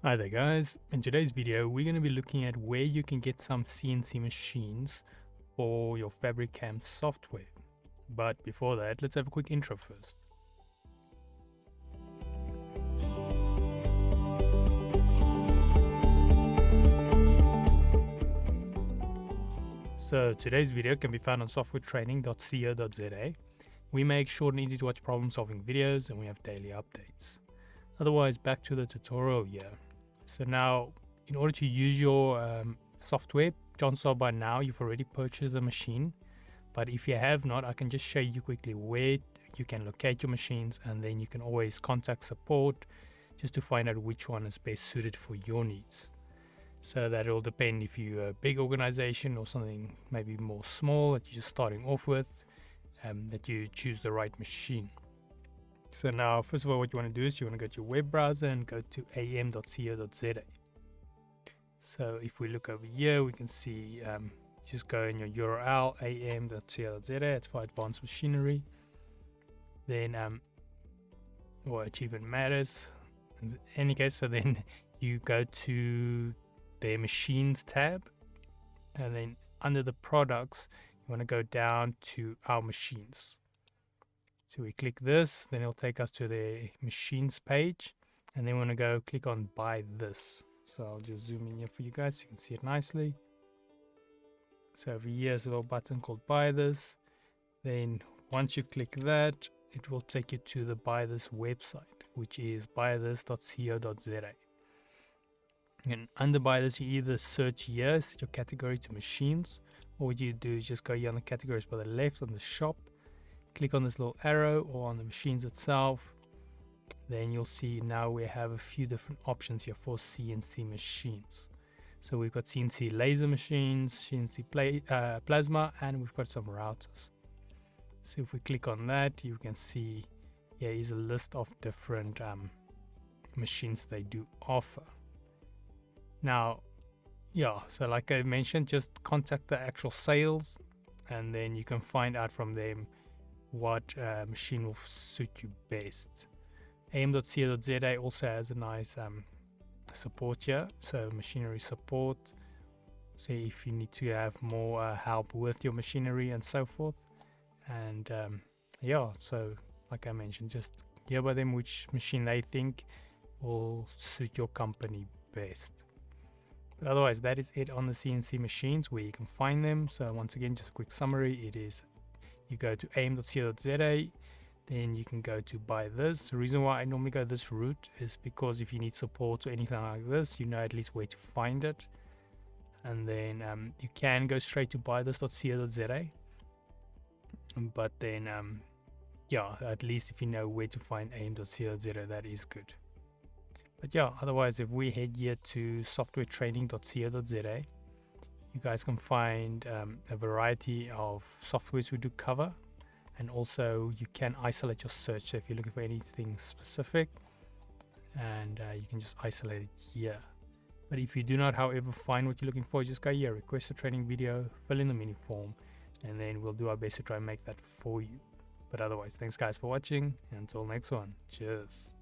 Hi there guys, in today's video we're going to be looking at where you can get some CNC machines for your FabriCAM software. But before that, let's have a quick intro first. So today's video can be found on softwaretraining.co.za. We make short and easy to watch problem solving videos and we have daily updates. Otherwise, back to the tutorial here. So now, in order to use your software, chances are by now you've already purchased the machine. But if you have not, I can just show you quickly where you can locate your machines, and then you can always contact support just to find out which one is best suited for your needs. So that will depend if you're a big organization or something maybe more small that you're just starting off with, that you choose the right machine. So now, first of all, what you want to do is you want to go to your web browser and go to am.co.za. So if we look over here, we can see, just go in your URL, am.co.za, it's for advanced machinery. Then, or achievement matters. In any case, so then you go to their machines tab, and then under the products, you want to go down to our machines. So we click this, then it'll take us to the machines page, and then we want to go click on buy this. So I'll just zoom in here for you guys so you can see it nicely. So over here is a little button called buy this. Then once you click that, it will take you to the buy this website, which is buythis.co.za. And under buy this, you either search here, set your category to machines, or what you do is just go here on the categories by the left on the shop. Click on this little arrow or on the machines itself. Then you'll see now we have a few different options here for CNC machines. So we've got CNC laser machines, CNC plasma, and we've got some routers. So if we click on that, you can see here is a list of different machines they do offer. Now, yeah, so like I mentioned, just contact the actual sales, and then you can find out from them what machine will suit you best. am.co.za also has a nice support here, so machinery support. So if you need to have more help with your machinery and so forth. And yeah, so like I mentioned, just hear by them which machine they think will suit your company best. But otherwise, that is it on the CNC machines, where you can find them. So once again, just a quick summary, it is you go to am.co.za, then you can go to buy this. The reason why I normally go this route is because if you need support or anything like this, you know at least where to find it. And then you can go straight to buythis.co.za, but then yeah, at least if you know where to find am.co.za, that is good. But yeah, otherwise, if we head here to softwaretraining.co.za, you guys can find a variety of softwares we do cover, and also you can isolate your search. So if you're looking for anything specific, and you can just isolate it here. But if you do not, however, find what you're looking for, just go here, request a training video, fill in the mini form, and then we'll do our best to try and make that for you. But otherwise, thanks guys for watching, and until next one, cheers.